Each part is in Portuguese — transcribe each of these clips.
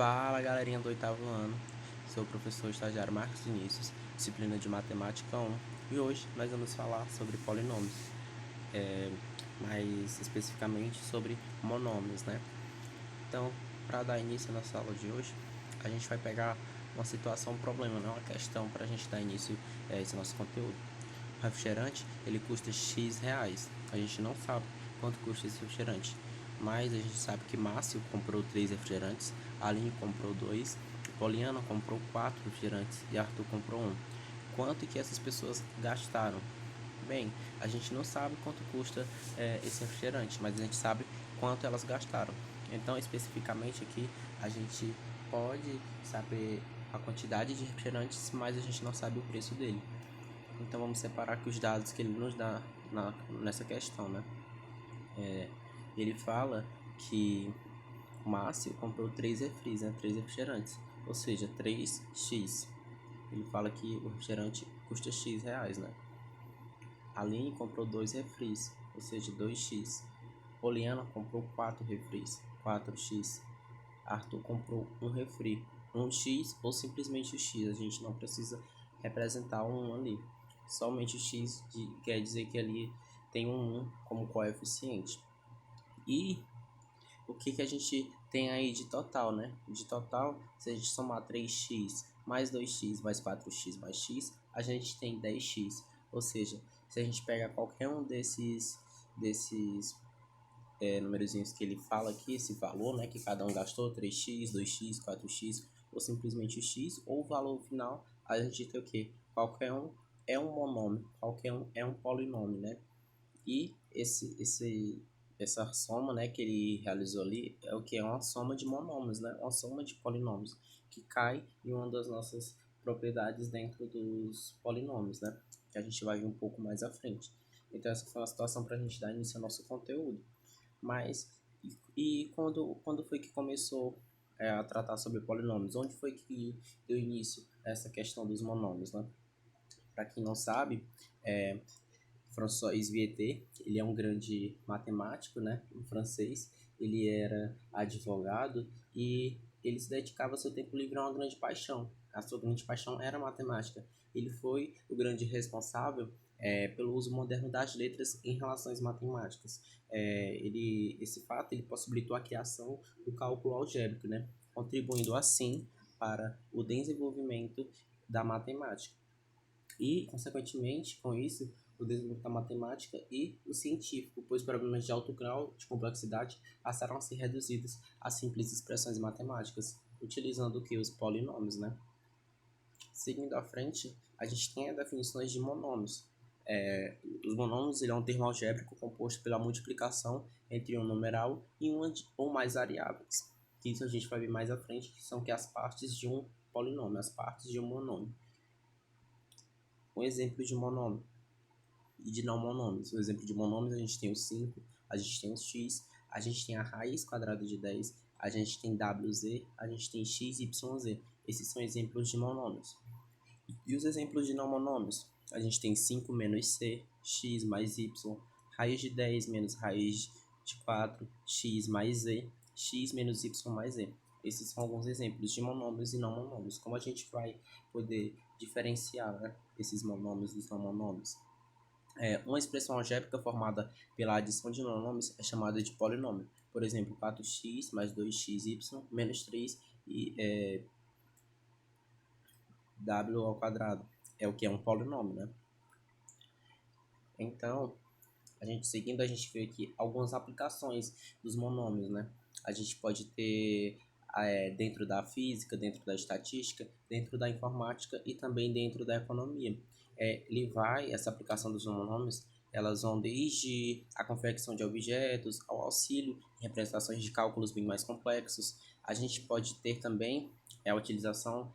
Fala galerinha do oitavo ano, sou o professor estagiário Marcos Vinícius, disciplina de Matemática 1, e hoje nós vamos falar sobre polinômios, mais especificamente sobre monômios, né? Então, para dar início à nossa aula de hoje, a gente vai pegar uma situação, um problema, não uma questão para a gente dar início a esse nosso conteúdo. O refrigerante, ele custa X reais, a gente não sabe quanto custa esse refrigerante, mas a gente sabe que Márcio comprou 3 refrigerantes, Aline comprou 2, Poliana comprou 4 refrigerantes e Arthur comprou 1. Quanto que essas pessoas gastaram? Bem, a gente não sabe quanto custa esse refrigerante, mas a gente sabe quanto elas gastaram. Então, especificamente aqui, a gente pode saber a quantidade de refrigerantes, mas a gente não sabe o preço dele. Então, vamos separar aqui os dados que ele nos dá nessa questão, né? Ele fala que o Márcio comprou 3 refris, né? 3 refrigerantes, ou seja, 3x. Ele fala que o refrigerante custa X reais, né? A Aline comprou 2 refris, ou seja, 2x. Poliana comprou 4 refris, 4x. Arthur comprou 1 refri, 1x ou simplesmente o x. A gente não precisa representar um 1 ali. Somente o x quer dizer que ali tem um 1 como coeficiente. E o que a gente tem aí de total, né? De total, se a gente somar 3x mais 2x mais 4x mais x, a gente tem 10x. Ou seja, se a gente pega qualquer um desses numerozinhos que ele fala aqui, esse valor, né, que cada um gastou, 3x, 2x, 4x, ou simplesmente o x, ou o valor final, a gente tem o que? Qualquer um é um monômio, qualquer um é um polinômio, né? E essa soma, né, que ele realizou ali é o que? É uma soma de monômios, né? Uma soma de polinômios que cai em uma das nossas propriedades dentro dos polinômios, né? Que a gente vai ver um pouco mais à frente. Então essa foi uma situação para a gente dar início ao nosso conteúdo. Mas, quando foi que começou a tratar sobre polinômios? Onde foi que deu início a essa questão dos monômios, né? Para quem não sabe, François Vieté, ele é um grande matemático, né, um francês. Ele era advogado e ele se dedicava seu tempo livre a uma grande paixão. A sua grande paixão era a matemática. Ele foi o grande responsável pelo uso moderno das letras em relações matemáticas. Esse fato ele possibilitou a criação do cálculo algébrico, né, contribuindo assim para o desenvolvimento da matemática. E, consequentemente, com isso, o desenvolvimento da matemática e o científico, pois problemas de alto grau de complexidade passaram a ser reduzidos a simples expressões matemáticas, utilizando o que? Os polinômios, né? Seguindo à frente, a gente tem as definições de monômios. Os monômios ele é um termo algébrico composto pela multiplicação entre um numeral e uma ou mais variáveis. Isso a gente vai ver mais à frente, que são que as partes de um polinômio, as partes de um monômio. Um exemplo de monômio e de não monômios. O exemplo de monômios, a gente tem o 5, a gente tem o x, a gente tem a raiz quadrada de 10, a gente tem wz, a gente tem x, y, z. Esses são exemplos de monômios. E os exemplos de não monômios? A gente tem 5 menos c, x mais y, raiz de 10 menos raiz de 4, x mais z, x menos y mais z. Esses são alguns exemplos de monômios e não monômios. Como a gente vai poder diferenciar, né, esses monômios dos não monômios? Uma expressão algébrica formada pela adição de monômios é chamada de polinômio. Por exemplo, 4x mais 2xy menos 3 e w ao quadrado. É o que é um polinômio, né? Então, a gente vê aqui algumas aplicações dos monômios, né? A gente pode ter dentro da física, dentro da estatística, dentro da informática e também dentro da economia. Essa aplicação dos monômios, elas vão desde a confecção de objetos ao auxílio em representações de cálculos bem mais complexos. A gente pode ter também a utilização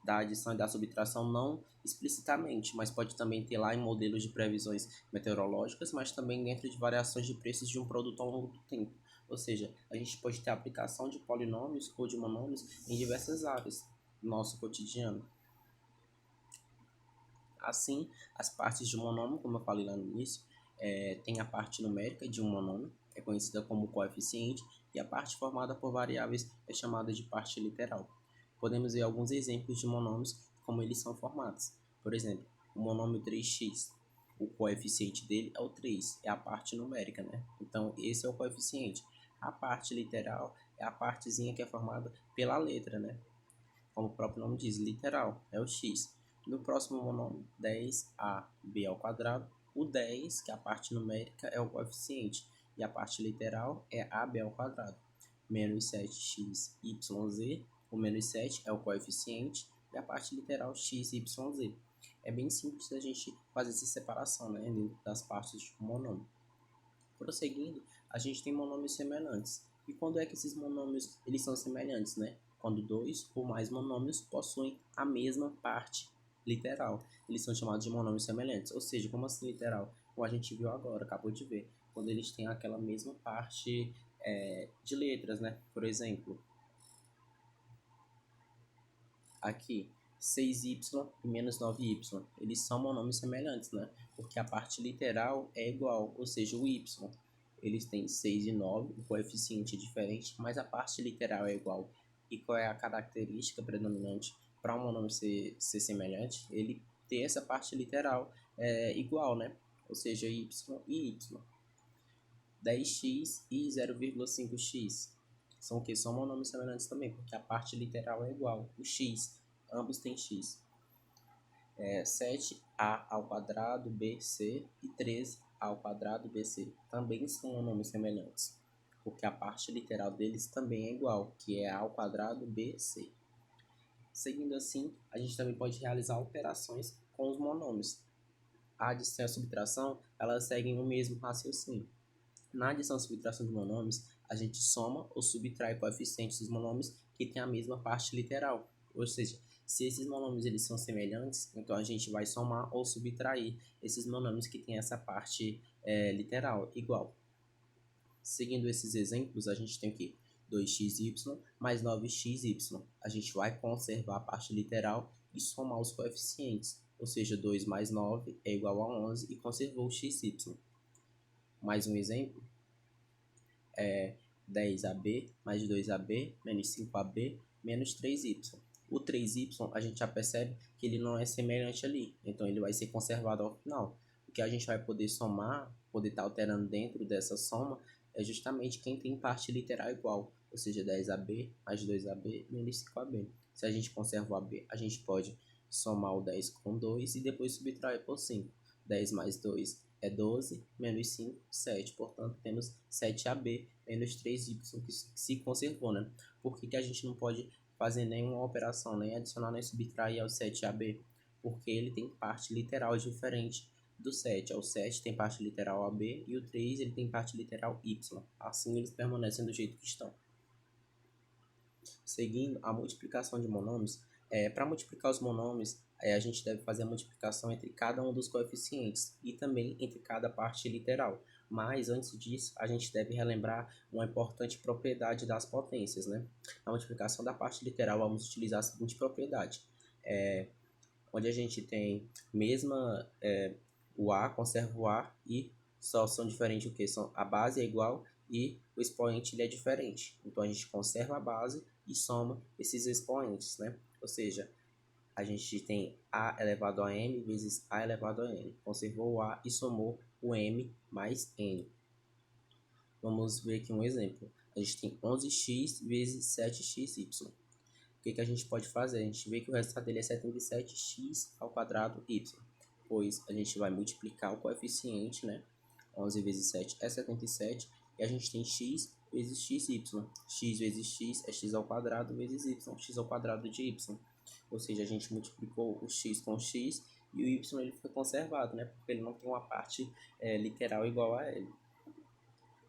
da adição e da subtração não explicitamente, mas pode também ter lá em modelos de previsões meteorológicas, mas também dentro de variações de preços de um produto ao longo do tempo. Ou seja, a gente pode ter a aplicação de polinômios ou de monômios em diversas áreas do nosso cotidiano. Assim, as partes de um monômio, como eu falei lá no início, tem a parte numérica de um monômio, é conhecida como coeficiente, e a parte formada por variáveis é chamada de parte literal. Podemos ver alguns exemplos de monômios, como eles são formados. Por exemplo, o monômio 3x, o coeficiente dele é o 3, é a parte numérica, né? Então, esse é o coeficiente. A parte literal é a partezinha que é formada pela letra, né? Como o próprio nome diz, literal, é o x. No próximo monômio, 10ab ao quadrado, o 10, que é a parte numérica, é o coeficiente, e a parte literal é ab ao quadrado. Menos 7xyz, o menos 7 é o coeficiente, e a parte literal xyz. É bem simples a gente fazer essa separação, né, dentro das partes de um monômio. Prosseguindo, a gente tem monômios semelhantes. E quando é que esses monômios eles são semelhantes, né? Quando dois ou mais monômios possuem a mesma parte literal. Eles são chamados de monômios semelhantes. Ou seja, como assim literal? Como a gente viu agora, acabou de ver. Quando eles têm aquela mesma parte de letras, né? Por exemplo, aqui, 6y e menos 9y. Eles são monômios semelhantes, né? Porque a parte literal é igual, ou seja, o y. Eles têm 6 e 9, o coeficiente é diferente, mas a parte literal é igual. E qual é a característica predominante para um monômio ser semelhante? Ele ter essa parte literal igual, né? Ou seja, y e y. 10x e 0,5x. São o que? São monômios semelhantes também, porque a parte literal é igual. O x, ambos têm x. 7a ao quadrado bc e 13a ao quadrado bc também são monômios semelhantes, porque a parte literal deles também é igual, que é a ao quadrado bc. Seguindo assim, a gente também pode realizar operações com os monômios. A adição e a subtração, elas seguem o mesmo raciocínio. Na adição e subtração de monômios, a gente soma ou subtrai coeficientes dos monômios que têm a mesma parte literal. Ou seja, se esses monômios eles são semelhantes, então a gente vai somar ou subtrair esses monômios que têm essa parte literal igual. Seguindo esses exemplos, a gente tem aqui 2xy mais 9xy. A gente vai conservar a parte literal e somar os coeficientes. Ou seja, 2 mais 9 é igual a 11 e conservou o xy. Mais um exemplo. 10ab mais 2ab menos 5ab menos 3y. O 3y a gente já percebe que ele não é semelhante ali, então ele vai ser conservado ao final. O que a gente vai poder somar, poder estar alterando dentro dessa soma, é justamente quem tem parte literal igual, ou seja, 10ab mais 2ab menos 5ab. Se a gente conserva o ab, a gente pode somar o 10 com 2 e depois subtrair por 5. 10 mais 2 é 12, menos 5, 7. Portanto, temos 7ab menos 3y que se conservou, né? Por que a gente não pode fazer nenhuma operação, nem adicionar nem subtrair ao 7ab? Porque ele tem parte literal diferente do 7. O 7 tem parte literal AB e o 3 ele tem parte literal Y. Assim, eles permanecem do jeito que estão. Seguindo a multiplicação de monômios, para multiplicar os monômios, a gente deve fazer a multiplicação entre cada um dos coeficientes e também entre cada parte literal. Mas, antes disso, a gente deve relembrar uma importante propriedade das potências, né? Na multiplicação da parte literal, vamos utilizar a seguinte propriedade. Onde a gente tem o A, conserva o A e só são diferentes o que? A base é igual e o expoente ele é diferente. Então, a gente conserva a base e soma esses expoentes, né? Ou seja, a gente tem A elevado a M vezes A elevado a N. Conservou o A e somou o M mais N. Vamos ver aqui um exemplo. A gente tem 11x vezes 7xy. O que a gente pode fazer? A gente vê que o resultado dele é 77x ao quadrado y. Pois a gente vai multiplicar o coeficiente, né? 11 vezes 7 é 77. E a gente tem x vezes xy. X vezes x é x ao quadrado vezes y. X ao quadrado de y. Ou seja, a gente multiplicou o x com x e o y ele foi conservado, né? Porque ele não tem uma parte literal igual a ele.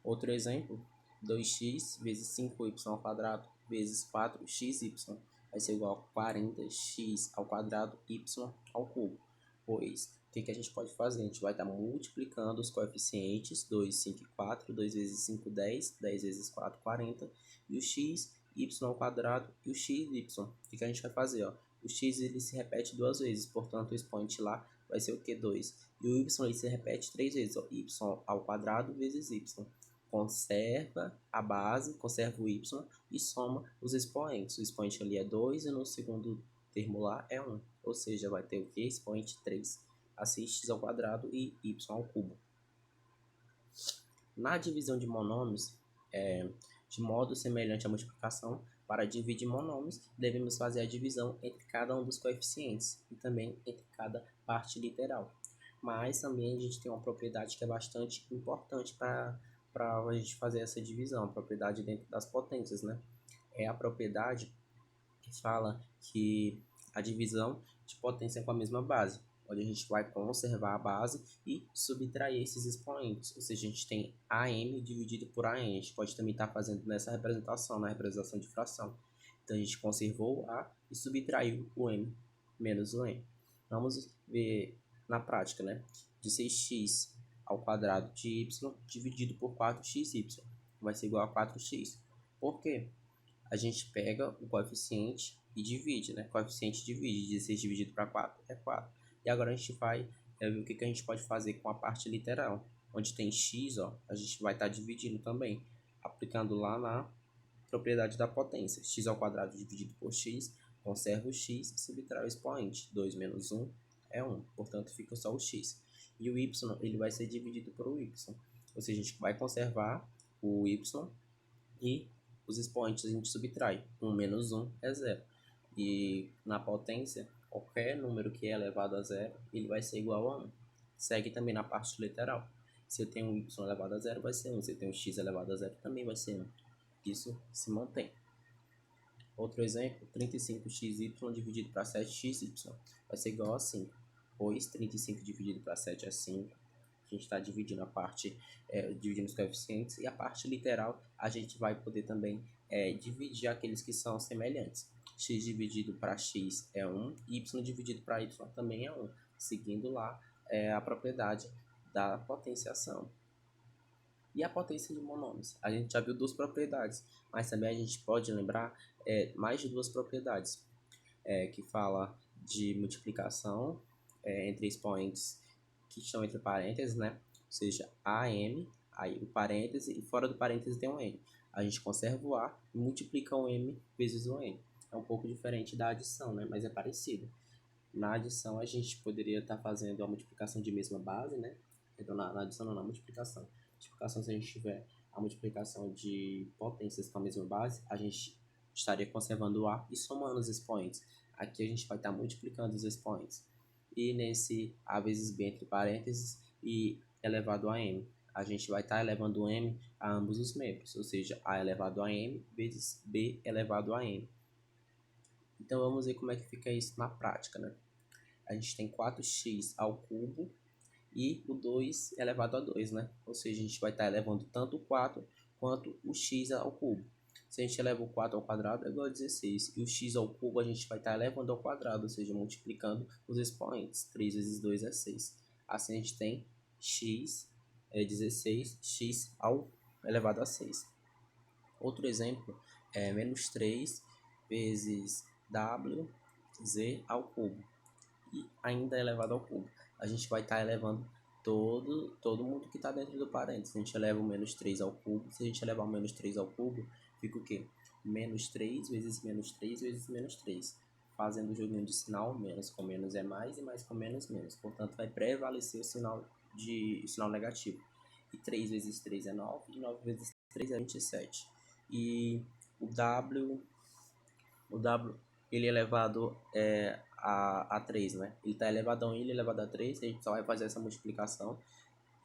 Outro exemplo, 2x vezes 5y ao quadrado vezes 4xy vai ser igual a 40x ao quadrado y ao cubo. Pois, o que a gente pode fazer? A gente vai estar multiplicando os coeficientes 2, 5 e 4, 2 vezes 5, 10, 10 vezes 4, 40, e o x, y ao quadrado e o xy. O que a gente vai fazer? Ó? O x ele se repete duas vezes, portanto o expoente lá vai ser o que? 2. E o y ele se repete três vezes, ó? Y ao quadrado vezes y. conserva a base, conserva o y e soma os expoentes. O expoente ali é 2 e no segundo termo lá é 1. Ou seja, vai ter o que? Expoente 3. Assim, x ao quadrado e y ao cubo. Na divisão de monômios, de modo semelhante à multiplicação, para dividir monômios, devemos fazer a divisão entre cada um dos coeficientes e também entre cada parte literal. Mas também a gente tem uma propriedade que é bastante importante para a gente fazer essa divisão, a propriedade dentro das potências, né? É a propriedade que fala que a divisão de potência é com a mesma base, onde a gente vai conservar a base e subtrair esses expoentes. Ou seja, a gente tem AM dividido por AN. A gente pode também estar fazendo nessa representação, na representação de fração. Então, a gente conservou o A e subtraiu o M menos o M. Vamos ver na prática, né? De 6x ao quadrado de y dividido por 4xy vai ser igual a 4x. Por quê? A gente pega o coeficiente e divide, né? Coeficiente divide, 16 dividido para 4 é 4. E agora a gente vai ver o que a gente pode fazer com a parte literal. Onde tem x, ó, a gente vai estar dividindo também, aplicando lá na propriedade da potência. X ao quadrado dividido por x, conserva o x e subtrai o expoente. 2 menos 1 é 1, portanto fica só o x. E o y, ele vai ser dividido por o y. Ou seja, a gente vai conservar o y e os expoentes a gente subtrai. 1 menos 1 é 0. E na potência, qualquer número que é elevado a 0, ele vai ser igual a 1. Segue também na parte literal. Se eu tenho um y elevado a 0, vai ser 1. Se eu tenho um x elevado a 0, também vai ser 1. Isso se mantém. Outro exemplo, 35xy dividido para 7xy vai ser igual a 5. Pois 35 dividido para 7 é 5. A gente está dividindo a parte, dividindo os coeficientes, e a parte literal a gente vai poder também dividir aqueles que são semelhantes. X dividido para x é 1, y dividido para y também é 1, seguindo lá a propriedade da potenciação. E a potência de monômios? A gente já viu duas propriedades, mas também a gente pode lembrar mais de duas propriedades, que fala de multiplicação entre expoentes que estão entre parênteses, né? Ou seja, AM, aí o parêntese, e fora do parêntese tem um N. A gente conserva o A e multiplica o M vezes o N. É um pouco diferente da adição, né? Mas é parecido. Na adição, a gente poderia estar fazendo a multiplicação de mesma base, né? Então, na adição, não, na multiplicação. Multiplicação, se a gente tiver a multiplicação de potências com a mesma base, a gente estaria conservando o A e somando os expoentes. Aqui a gente vai estar multiplicando os expoentes. E nesse A vezes B entre parênteses e elevado a M, a gente vai estar elevando o M a ambos os membros, ou seja, A elevado a M vezes B elevado a M. Então vamos ver como é que fica isso na prática, né? A gente tem 4x ao cubo e o 2 elevado a 2, né? Ou seja, a gente vai estar elevando tanto o 4 quanto o x ao cubo. Se a gente eleva o 4 ao quadrado, é igual a 16. E o x ao cubo a gente vai estar elevando ao quadrado, ou seja, multiplicando os expoentes. 3 vezes 2 é 6. Assim a gente tem x é 16, x ao elevado a 6. Outro exemplo é menos 3 vezes w, z ao cubo. E ainda elevado ao cubo. A gente vai estar elevando todo mundo que está dentro do parênteses. A gente eleva o menos 3 ao cubo. Se a gente elevar o menos 3 ao cubo, fica o quê? Menos 3 vezes menos 3 vezes menos 3. Fazendo o joguinho de sinal, menos com menos é mais e mais com menos, menos. Portanto, vai prevalecer o sinal negativo. E 3 vezes 3 é 9, e 9 vezes 3 é 27. E o W ele é elevado a 3, né? Ele está elevado a 1, ele é elevado a 3, a gente só vai fazer essa multiplicação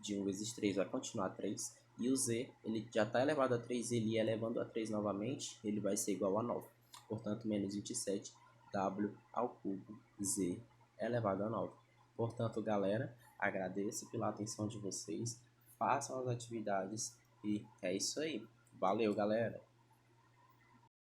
de 1 vezes 3, vai continuar 3. E o z, ele já está elevado a 3, ele elevando a 3 novamente, ele vai ser igual a 9. Portanto, menos 27, w ao cubo, z elevado a 9. Portanto, galera, agradeço pela atenção de vocês, façam as atividades e é isso aí. Valeu, galera!